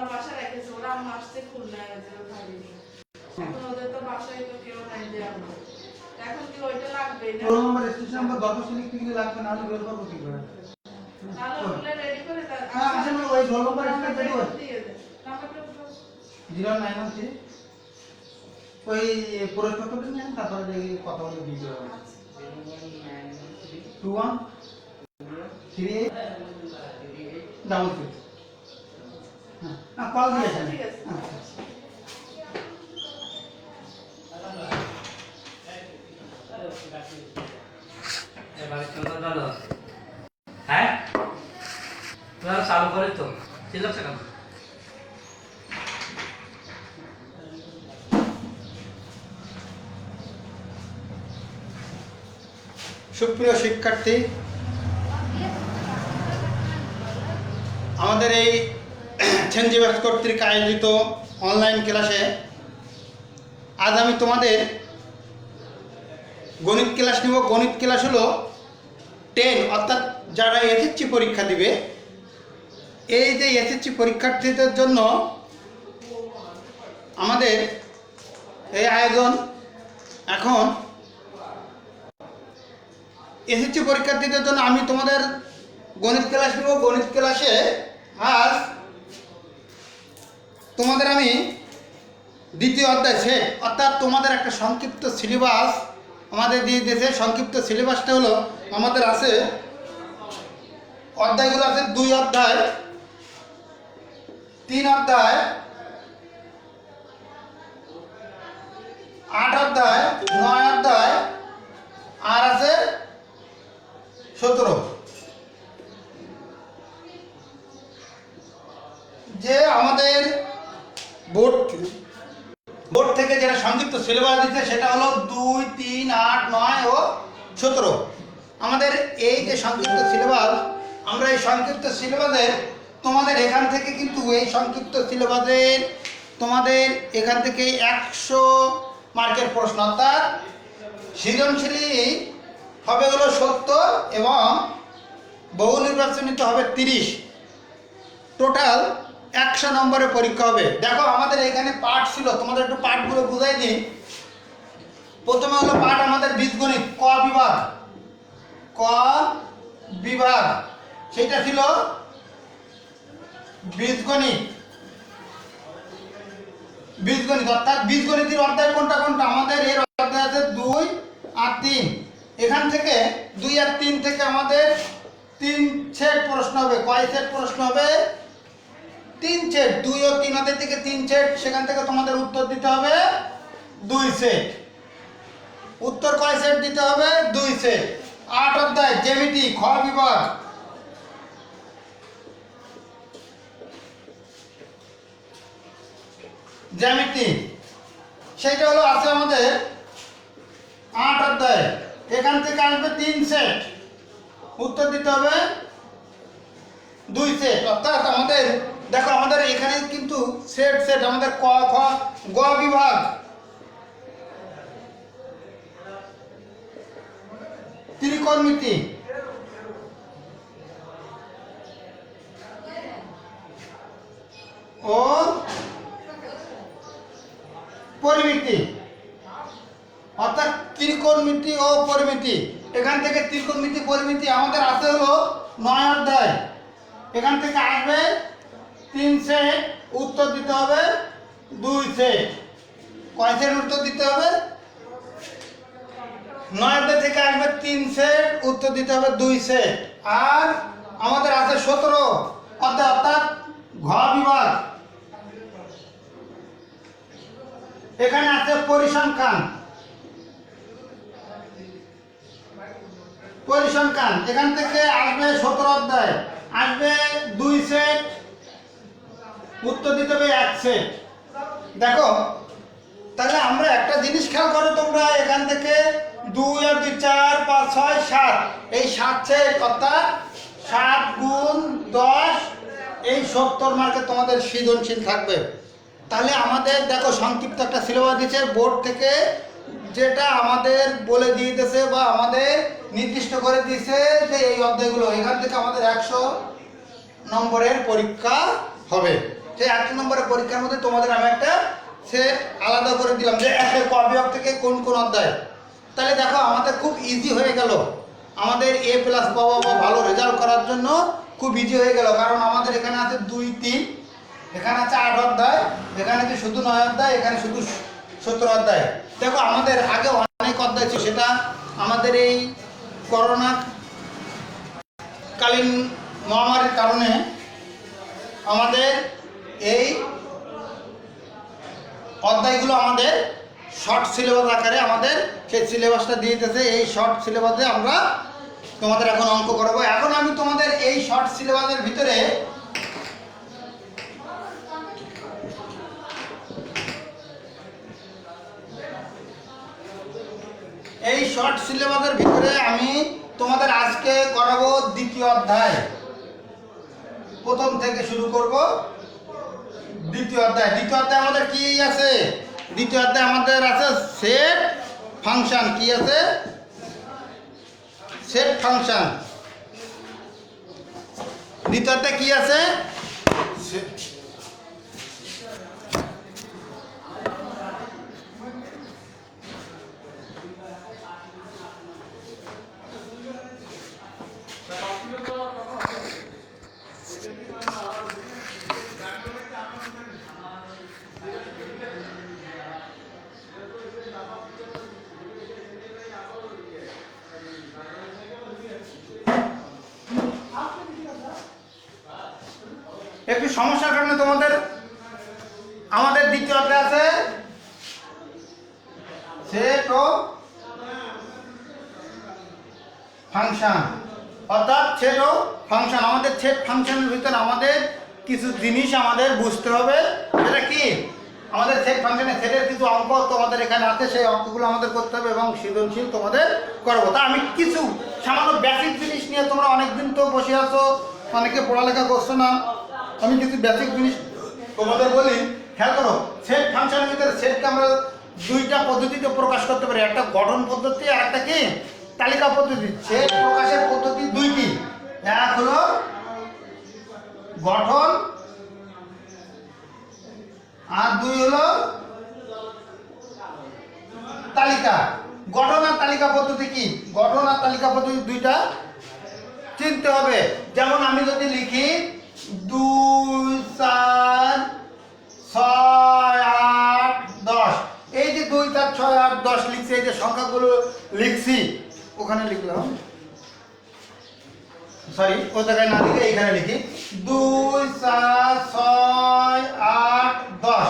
আমার বাসায় রেখেছে, ওরা আম্মা আসছে খুলনায় খাইনি। এখন ওদের তো বাসায় তো কেউ নাই যে আমরা এখন কি ওইটা লাগবে না? রোল নাম্বার স্টেশন নাম্বার দরখাস্ত লিখতে গেলে লাগবে না, হলে বের করবো কি করে? তাহলে ওগুলো রেডি করে হ্যাঁ আসলে ওই রোল নাম্বার স্টেশন রেডি করে দিয়ে দে। নাম্বারটা কোথাও 0913 ওই পুরস্পত্রটা নিয়ে তারপরে দেখি কথা বলে দিয়ে দেবো। 21 38 66 হ্যাঁ কল দিয়েছেন। ঠিক আছে। হ্যাঁ চালু করে তো চিল্লাচ্ছে কেন? সুপ্রিয় শিক্ষার্থী, আমাদের এই সেনজিবাস কর্তৃক আয়োজিত অনলাইন ক্লাসে আজ আমি তোমাদের গণিত ক্লাস নেব। গণিত ক্লাস হলো 10 অর্থাৎ যারা এসএসসি পরীক্ষা দিবে, এই যে এসএসসি পরীক্ষার্থীদের জন্য আমাদের এই আয়োজন। এখন এসএসসি পরীক্ষার্থীদের জন্য আমি তোমাদের গণিত ক্লাস নেব। গণিত ক্লাসে আজ তোমাদের আমি দ্বিতীয় অধ্যায় সেট অর্থাৎ তোমাদের একটা সংক্ষিপ্ত সিলেবাস আমাদের দিয়ে দিয়েছে। সংক্ষিপ্ত সিলেবাসটা হলো আমাদের আছে অধ্যায়গুলো আছে 2 অধ্যায়, 3 অধ্যায়, 8 অধ্যায়, 9 অধ্যায় আর আছে 17। যে আমাদের বোর্ড থেকে যেটা সংক্ষিপ্ত সিলেবাস দিচ্ছে সেটা হলো 2, 3, 8, 9 ও 17। আমাদের এই যে সংক্ষিপ্ত সিলেবাস, আমরা এই সংক্ষিপ্ত সিলেবাসের তোমাদের এখান থেকে কিন্তু এই সংক্ষিপ্ত সিলেবাসের তোমাদের এখান থেকে 100 মার্কের প্রশ্ন অর্থাৎ সৃজনশীল হবে হলো 70 এবং বহু নির্বাচনিত হবে 30। টোটাল 100 নম্বরের পরীক্ষা হবে। দেখো আমাদের এখানে পাঠ ছিল, তোমাদের একটু পাঠগুলো বুঝাই দিই। প্রথমে হলো পাঠ আমাদের বীজগণিত ক বিভাগ, সেটা ছিল বীজগণিত অর্থাৎ বীজগণিতের অধ্যায় কোনটা কোনটা আমাদের এর অধ্যায় আছে 2 আর 3। এখান থেকে 2 আর 3 থেকে আমাদের 3 সেট প্রশ্ন হবে। কয় সেট প্রশ্ন হবে? 3 সেট। 2 ও 3 অধ্যায় থেকে 3 সেট, সেখান থেকে তোমাদের উত্তর দিতে হবে 2 সেট। উত্তর কয় সেট দিতে হবে? 2 সেট। 8 অধ্যায় জ্যামিতি খ বিভাগ, জ্যামিতি সেটা হলো আছে আমাদের 8 অধ্যায়। এখান থেকে আসবে 3 সেট, উত্তর দিতে হবে 2 সেট। অর্থাৎ আমাদের দেখো আমাদের এখানে কিন্তু সেট আমাদের ক খ গ বিভাগ, ত্রিকোণমিতি, ও পরিমিতি অর্থাৎ ত্রিকোণমিতি ও পরিমিতি। এখান থেকে ত্রিকোণমিতি পরিমিতি আমাদের আছে হলো 9 অধ্যায়। এখান থেকে আসবে 3 সেট, উত্তর দিতে হবে 2 সেট। কয় সেট উত্তর দিতে হবে? 9 অধ্যায় থেকে আসবে 3 সেট, উত্তর দিতে হবে 2 সেট। আর আমাদের আছে 17 অধ্যায় অর্থাৎ ঘ বিভাগ। এখানে আছে পরিসংখ্যান, এখান থেকে আসবে 17 অধ্যায়, আসবে 2 সেট, উত্তর দিতে হবে 1 সেট। দেখো তাহলে আমরা একটা জিনিস খেয়াল করো তোমরা, এখান থেকে 2 আর 2 4 5 6 7 এই 7 সেট অর্থাৎ 7 গুণ 10 এই 70 মার্কে তোমাদের সৃজনশীল থাকবে। তাহলে আমাদের দেখো সংক্ষিপ্ত একটা সিলেবাস দিয়েছে বোর্ড থেকে, যেটা আমাদের বলে দিয়ে দিয়েছে বা আমাদের নির্দিষ্ট করে দিয়েছে যে এই অধ্যায়গুলো এখান থেকে আমাদের 100 নম্বরের পরীক্ষা হবে। সেই 1 নম্বরের পরীক্ষার মধ্যে তোমাদের আমি একটা সে আলাদা করে দিলাম যে একের ক বিভাগ থেকে কোন কোন অধ্যায়। তাহলে দেখো আমাদের খুব ইজি হয়ে গেল, আমাদের এ প্লাস পাওয়া বা ভালো রেজাল্ট করার জন্য খুব ইজি হয়ে গেল। কারণ আমাদের এখানে আছে 2, 3, এখানে আছে 8 অধ্যায়, এখানে আছে শুধু 9 অধ্যায়, এখানে শুধু 17 অধ্যায়। দেখো আমাদের আগে অনেক অধ্যায় ছিল, সেটা আমাদের এই করোনা কালীন মহামারীর কারণে আমাদের এই অধ্যায়গুলো আমাদের শর্ট সিলেবাস আকারে আমাদের সেই সিলেবাসটা দিয়ে দিতেছে। এই শর্ট সিলেবাসে আমরা তোমাদের এখন অঙ্ক করাবো। এখন আমি তোমাদের এই শর্ট সিলেবাসের ভিতরে আমি তোমাদের আজকে করাবো দ্বিতীয় অধ্যায়। প্রথম থেকে শুরু করব দ্বিতীয় অধ্যায়। দ্বিতীয় অধ্যায় আমাদের কি আছে? দ্বিতীয় অধ্যায় আমাদের আছে সেট ফাংশন। কি আছে? Set function. দ্বিতীয় অধ্যায় কি আছে? একটু সমস্যার কারণে তোমাদের আমাদের দ্বিতীয় অধ্যায় আছে সেট ও ফাংশন, অর্থাৎ সেট ও ফাংশন। আমাদের সেট ফাংশনের ভিতরে আমাদের কিছু জিনিস আমাদের বুঝতে হবে। সেটা কি? আমাদের সেট ফাংশনে সেটের কিছু অঙ্ক তোমাদের এখানে আছে, সেই অঙ্কগুলো আমাদের করতে হবে এবং সৃজনশীল তোমাদের করবো। তা আমি কিছু সামান্য বেসিক জিনিস নিয়ে, তোমরা অনেকদিন তো বসে আছো, অনেকে পড়ালেখা করছো না, আমি কিছু বেসিক জিনিস তোমাদের বলি, খেয়াল করো। সেট ফাংশনের ভিতরে সেটকে আমরা দুইটা পদ্ধতিতে প্রকাশ করতে পারি, একটা গঠন পদ্ধতি আর একটা কি তালিকা পদ্ধতি। সেট প্রকাশের পদ্ধতি দুইটি, এক হলো গঠন আর দুই হলো তালিকা। গঠন আর তালিকা পদ্ধতি কি? গঠন আর তালিকা পদ্ধতি দুইটা চিনতে হবে। যেমন আমি যদি লিখি 2, 4, 6, 8, 10, এই যে 2, 4, 6, 8, 10 লিখছি, এই যে সংখ্যাগুলো লিখছি, ওখানে লিখলাম, সরি ও জায়গায় না লিখে এইখানে লিখি 2, 4, 6, 8, 10।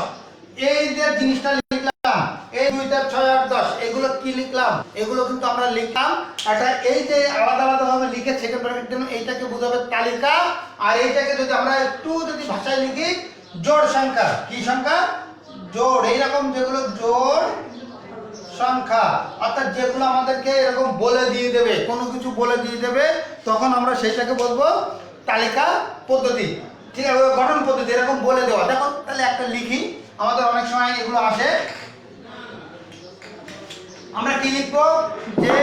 এই যে জিনিসটা লিখলাম, এই 2, 4, 6, 8, 10, এগুলো কি লিখলাম? এগুলো কিন্তু আমরা লিখলাম একটা, এই যে আলাদা আলাদা ভাবে লিখে সেটা জন্য এইটাকে বোঝাবে তালিকা, আর এইটাকে যদি আমরা একটু যদি ভাষায় লিখি জোড় সংখ্যা। কি সংখ্যা? জোড়। এইরকম যেগুলো জোড় সংখ্যা, অর্থাৎ যেগুলো আমাদেরকে এরকম বলে দিয়ে দেবে, কোনো কিছু বলে দিয়ে দেবে, তখন আমরা সেইটাকে বলবো তালিকা পদ্ধতি। ঠিক আছে? গঠন পদ্ধতি এরকম বলে দেওয়া। দেখো তাহলে একটা লিখি, আমাদের অনেক সময় এগুলো আসে। আমরা কি লিখবো? যে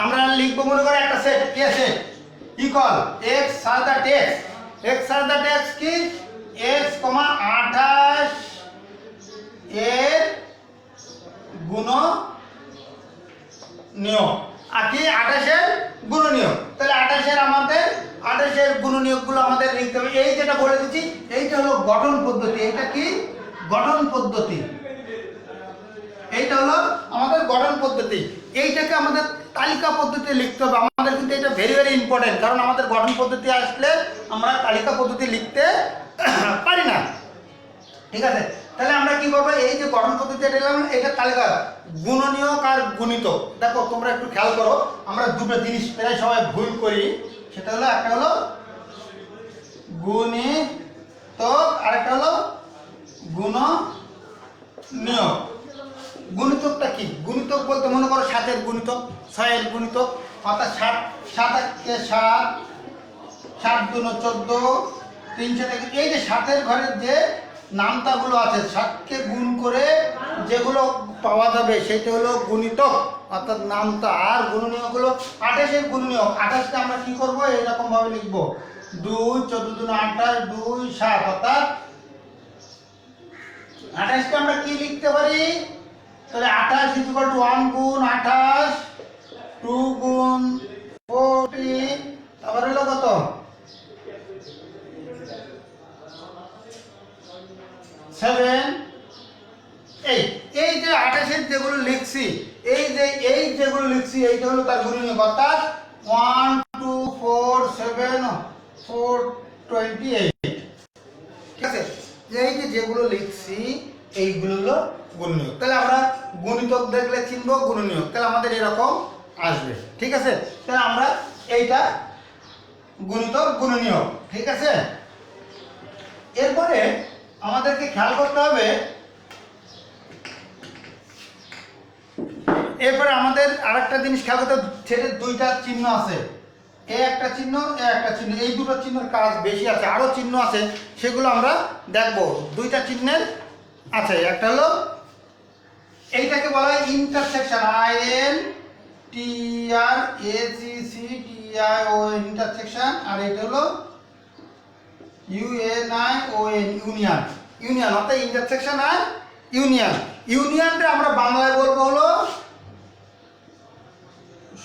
আমরা লিখবো মনে করো একটা সেট। কি আছে? ইকুয়াল x আর দ্যাট x, x আর দ্যাট x কি? x, 28 এর গুণনীয়ক। আর কি? 28 এর গুণনীয়ক। তাহলে 28 এর আমাদের 28 এর গুণনীয়কগুলো আমাদের লিখতে হবে। এই যেটা বলে দিচ্ছি, এইটা হলো গঠন পদ্ধতি। এটা কি? গঠন পদ্ধতি। এইটা হলো আমাদের গঠন পদ্ধতি। এইটাকে আমাদের তালিকা পদ্ধতি লিখতে হবে। আমাদের কিন্তু এটা ভেরি ভেরি ইম্পর্টেন্ট, কারণ আমাদের গঠন পদ্ধতি আসলে আমরা তালিকা পদ্ধতি লিখতে পারি না। ঠিক আছে? তাহলে আমরা কি করবো? এই যে গঠন পদ্ধতি দিলাম, এটা তালিকা, গুণনীয়ক আর গুণিতক। দেখো তোমরা একটু খেয়াল করো, আমরা দুটো জিনিস প্রায় সবাই ভুল করি। সেটা হলো, একটা হলো গুণিতক আর একটা হলো গুণনীয়ক। গুণিতকটা কি? গুণিতক বলতে মনে করো 7 এর গুণিতক, 6 এর গুণিতক, অর্থাৎ 7 কে 7, 7 দুনো 14, 300 থেকে এই যে 7 এর ঘরের যে নামতাগুলো আছে, 7কে গুণ করে যেগুলো পাওয়া যাবে সেটা হলো গুণিতক, অর্থাৎ নামতা। আর গুণনীয়ক হলো 28 এর গুণনীয়ক। 28কে আমরা কি করবো? এইরকম ভাবে লিখবো 2, 14 দুনো 28, 2, 7, অর্থাৎ 28 কে আমরা কি লিখতে পারি? তাহলে 28 ইকুয়াল টু 1 গুণ 28, 2 গুণ 40, তারপর হলো কত? 7, 8। এই যে 28 এর যেগুলো লিখছি, এই যেগুলো লিখছি এইটা হলো তার গুণনীয়ক, অর্থাৎ 1 2 4 7 4 28। ঠিক আছে, এই যে যেগুলো লিখছি এইগুলো হলো গুণনীয়ক। তাহলে আমরা গুণিতক দেখলে চিনবো গুণনীয়ক, তাহলে আমাদের এরকম আসবে। ঠিক আছে, তাহলে আমরা এইটা গুণিতক গুণনীয়ক। ঠিক আছে, এরপরে আমাদেরকে খেয়াল করতে হবে, এরপরে আমাদের আরেকটা জিনিস খেয়াল করতে হবে, ছেলের দুইটা চিহ্ন আছে, এ একটা চিহ্ন, এ একটা চিহ্ন, এই দুটো চিহ্নের কাজ বেশি আছে, আরো চিহ্ন আছে, সেগুলো আমরা দেখব। দুইটা চিহ্নের আছে, একটা হলো এইটাকে বলা হয় ইন্টারসেকশন, INTERSECTION ইন্টারসেকশন, আর এটা হলো UNION ইউনিয়ন। ইউনিয়ন অর্থাৎ ইন্টারসেকশন আর ইউনিয়ন। ইউনিয়নটা আমরা বাংলায় বলবো হলো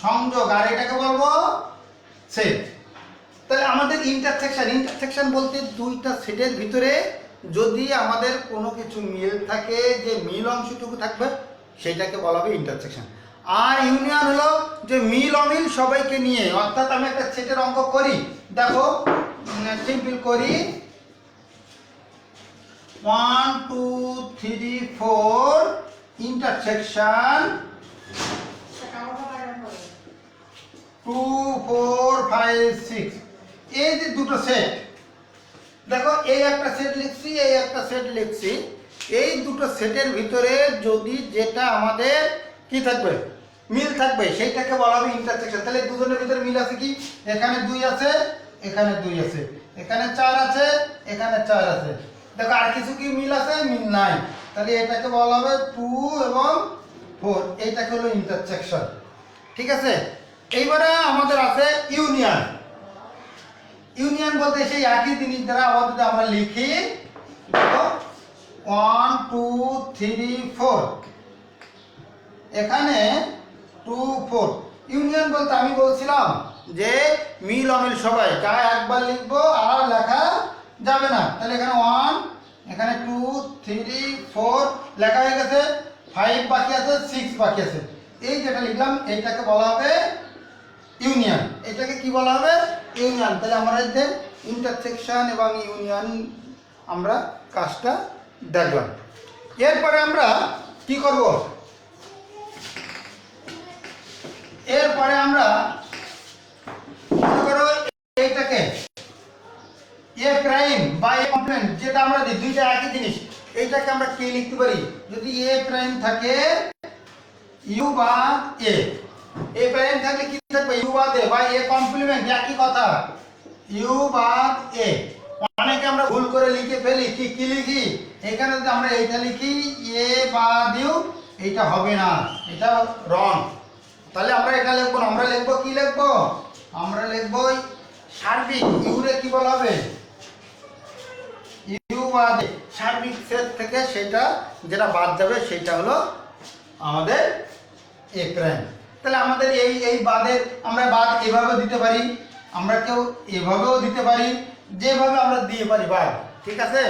সংযোগ, আর এটাকে বলবো সেট। তাহলে আমাদের ইন্টারসেকশন বলতে দুইটা সেটের ভিতরে যদি আমাদের কোনো কিছু মিল থাকে, যে মিল অংশটুকু থাকবে সেটাকে বলা হবে ইন্টারসেকশন। আর ইউনিয়ন হলো যে মিল অমিল সবাইকে নিয়ে, অর্থাৎ আমি একটা সেটের অঙ্ক করি, দেখো সিম্পল করি, 1 2 3 4 ইন্টারসেকশন 2 4 5 6, এই যে দুটো সেট, দেখো এই একটা সেট লিখছি, এই একটা সেট লিখছি, এই দুটো সেটের ভিতরে যদি যেটা আমাদের কি থাকবে, মিল থাকবে, সেইটাকে বলা হবে ইন্টারসেকশন। তাহলে দুজনের ভিতরে মিল আছে কি, এখানে 2 আছে, এখানে 2 আছে, এখানে 4 আছে, এখানে 4 আছে, দেখো আর কিছু কি মিল আছে, মিল নাই, তাহলে এটাকে বলা হবে 2 এবং 4, এইটাকে হলো ইন্টারসেকশন। ঠিক আছে, এইবারে আমাদের আছে ইউনিয়ন। ইউনিয়ন বলতে সেই একই জিনিস দ্বারা আবার যদি আমরা লিখি, 1 2 3 4, এখানে 2 4। ইউনিয়ন বলতে আমি বলছিলাম যে মিল অমিল সবাই, যা একবার লিখবো আর লেখা যাবে না। তাহলে এখানে 1, এখানে 2 3 4 লেখা হয়ে গেছে, 5 বাকি আছে, 6 বাকি আছে, এই যেটা লিখলাম এইটাকে বলা হবে ইউনিয়ন। এটাকে কি বলা হবে, ইউনিয়ন। তাহলে আমরা যে ইন্টারসেকশন এবং ইউনিয়ন আমরা কাজটা দেখলাম। এরপরে আমরা কি করব, এরপরে আমরা মনে করো এইটাকে এ প্রাইম বা এ কমপ্লিমেন্ট, যেটা আমরা দিই দুইটা একই জিনিস, এইটাকে আমরা কি লিখতে পারি, যদি এ প্রাইম থাকে ইউ বা এ, এ প্রাইম থাকলে কি থাকবে, ইউ বাদ এ, বা এ কমপ্লিমেন্ট একই কথা, ইউ বাদ এ। অনেকে আমরা ভুল করে লিখে ফেলি, কি লিখি, এখানে যদি আমরা এইটা লিখি এ বাদ ইউ, এইটা হবে না, এটা রং। তাহলে আমরা এটা লিখবো না, আমরা লিখবো কি লিখবো, আমরা লিখবো সার্বিক, ইউরে কি বলা হবে, ইউ বাদ এ, সার্বিক সেট থেকে সেটা যেটা বাদ যাবে সেটা হলো আমাদের এ প্রাইম। তাহলে আমাদের এই বাদের আমরা বাদ এভাবে দিতে পারি, আমরা কেউ এভাবেও দিতে পারি, যেভাবে আমরা দিয়ে পারি বাদ। ঠিক আছে,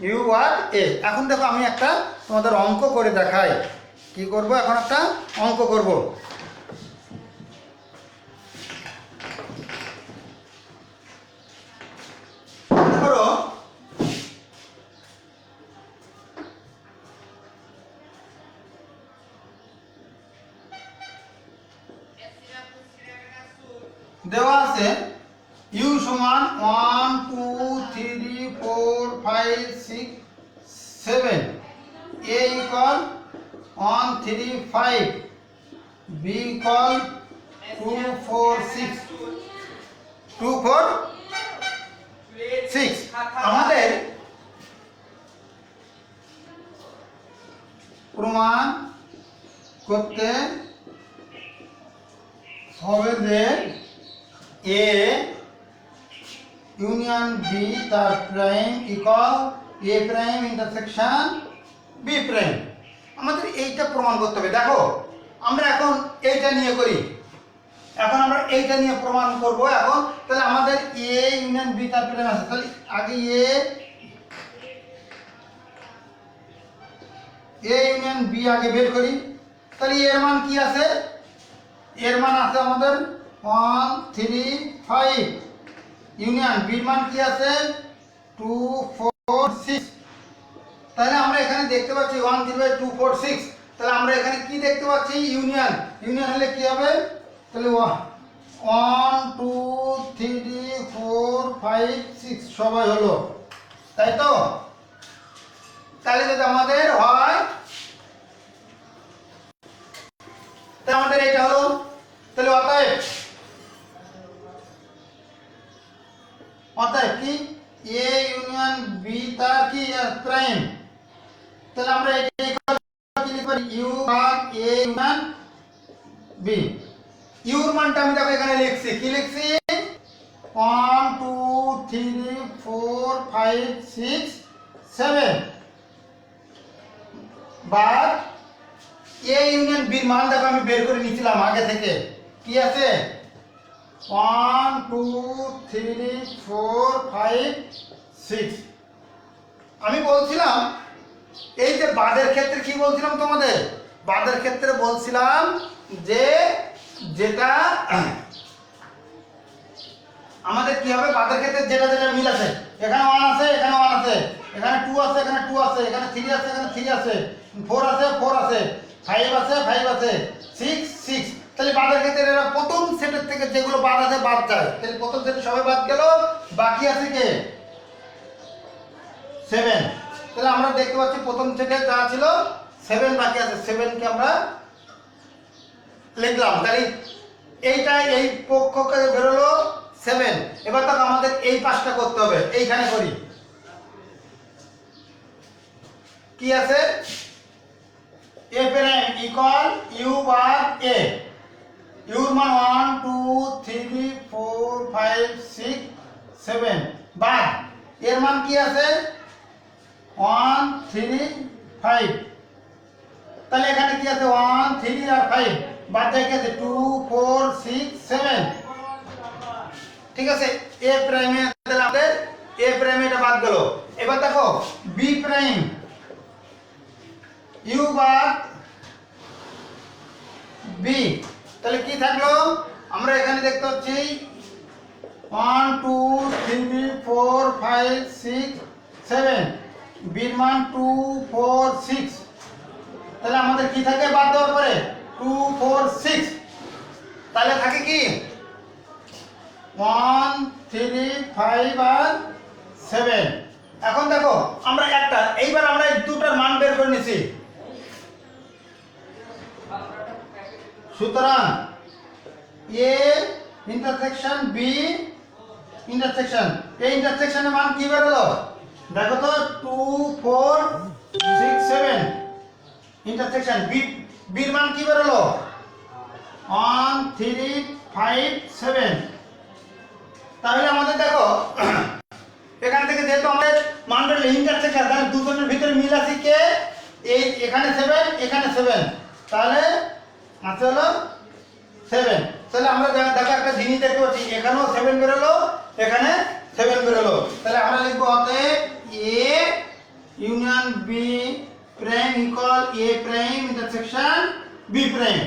ইউ আর এ। এখন দেখো আমি একটা তোমাদের অঙ্ক করে দেখাই, কি করব, এখন একটা অঙ্ক করব। ধরো দেওয়া আছে ইউ সমান 1 2 3 4 5 6 7, এ ইকুয়াল 1 3 5, বি ইকুয়াল 2 4 6, 2 4 6। আমাদের প্রমাণ করতে হবে যে এ ইউনিয়ন বি তার prime equal A prime intersection B prime. আমাদের এইটা প্রমাণ করতে হবে। দেখো আমরা এখন এইটা নিয়ে করি, এখন আমরা এইটা নিয়ে প্রমাণ করব। এখন তাহলে আমাদের এ ইউনিয়ন বি তার প্রাইম আছে, তাহলে আগে এ ইউনিয়ন বি আগে বের করি। তাহলে এর মান কি আছে? এর মান আছে আমাদের 1 3 5, ইউনিয়ন বির মান কি আছে 2 4 6। তাহলে আমরা এখানে দেখতে পাচ্ছি 1 3 2 4 6। তাহলে আমরা এখানে কি দেখতে পাচ্ছি? ইউনিয়ন। ইউনিয়ন হলে কি হবে? তাহলে 1 2 3 4 5 6 সবাই হলো, তাই তো? তাহলে যদি আমাদের হয়, তাহলে আমাদের এটা হলো, তাহলে অতএব কি এ ইউনিয়ন বি তার কি প্রাইম। তাহলে আমরা এটা কি লিখব? ইউ আর এ ইউনিয়ন বি। ইউর মানটা আমি দেখো এখানে লিখছি, কি লিখছি? 1 2 3 4 5 6 7। বাট এ ইউনিয়ন বির মান দেখো আমি বের করে নিয়েছিলাম আগে থেকে, কি আছে 1 2 3 4 5 6। আমি বলছিলাম এই যে বাদের ক্ষেত্রে কি বলছিলাম তোমাদের? বাদের ক্ষেত্রে বলছিলাম যে যেটা আমাদের কি হবে, বাদের ক্ষেত্রে যেটা যেটা মিল আছে, এখানে 1 আছে, এখানে 1 আছে, এখানে 2 আছে, এখানে 2 আছে, এখানে 3 আছে, এখানে 3 আছে, 4 আছে, 4 আছে, 5 আছে, 5 আছে, 6 6। তাহলে বাদের ক্ষেত্রে এরা প্রথম সেটের থেকে যেগুলো বাদ আছে বাদ যায়। তাহলে প্রথম সেটে সবাই বাদ গেল, বাকি আছে কে 7। তাহলে আমরা দেখতে পাচ্ছি প্রথম সেটে যা ছিল 7 বাকি আছে, 7 কে আমরা লিখলাম। তাহলে এইটা এই পক্ষকে বেরোলো 7। এবার তখন আমাদের এই পাঁচটা করতে হবে, এইখানে করি। কি আছে? A prime equal U bar A. ইউর মান 1 2 3 4 5 6 7। বাদ এর মান কি আছে 1 3 5। তাহলে এখানে কি আছে 1 3 আর 5, বাদ যায় কি আছে 2 4 6 7। ঠিক আছে, এ প্রাইমে তাহলে আমাদের এ প্রাইমে এটা বাদ গেল। এবার দেখো বি প্রাইম, ইউ বাদ বি। তাহলে কি থাকলো? আমরা এখানে দেখতে পাচ্ছি 1 2 3 4 5 6 7, বির মান 2 4 6। তাহলে আমাদের কি থাকে বাদ দেওয়ার পরে 2 4 6। তাহলে থাকে কি 1 3 5 আর 7। এখন দেখো আমরা একটা, এইবার আমরা এই দুটার মান বের করে নিছি। সুতরাং এ ইন্টারসেকশন বি ইন্টারসেকশন, এই ইন্টারসেকশনের মান কি বের হলো? দেখো তো 2 4 6 7। ইন্টারসেকশন বির মান কি বের হলো? 1 3 5 7। তাহলে আমাদের দেখো এখান থেকে যেহেতু আমাদের মান বের হলো ইন্টারসেকশন, তাহলে দুজনের ভিতরে মিল আছে কে? এই এখানে 7, এখানে 7, তাহলে আছে হলো 7। তাহলে আমরা দেখো একটা জিনিস দেখতে পাচ্ছি, এখানেও 7 বের হলো, এখানে 7 বের হলো। তাহলে আমরা লিখবো অতএব A union B prime equal A prime intersection B prime.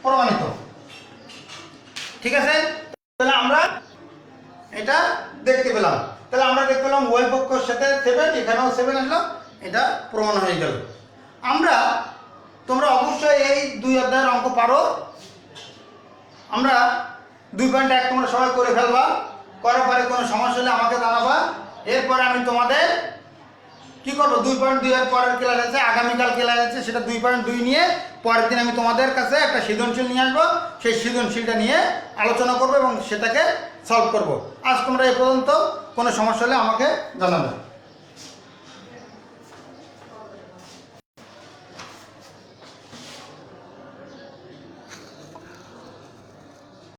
প্রমাণিত। ঠিক আছে, তাহলে আমরা এটা দেখতে পেলাম। তাহলে আমরা দেখতে পেলাম ওই পক্ষের সাথে 7, এখানেও 7 আসলো, এটা প্রমাণ হয়ে গেল। আমরা তোমরা অবশ্যই এই 2 অধ্যায়ের অঙ্ক পারো। আমরা 2.1 তোমরা সবাই করে ফেলবা, করার পরে কোনো সমস্যা হলে আমাকে জানাবা। এরপরে আমি তোমাদের কি করবো 2.2 এর পরের ক্লাস আছে, আগামীকাল ক্লাস আছে, সেটা 2.2 নিয়ে পরের দিন আমি তোমাদের কাছে একটা সৃজনশীল নিয়ে আসবো। সেই সৃজনশীলটা নিয়ে আলোচনা করবো এবং সেটাকে সলভ করব। আজ তোমরা এ পর্যন্ত, কোনো সমস্যা হলে আমাকে জানাবে।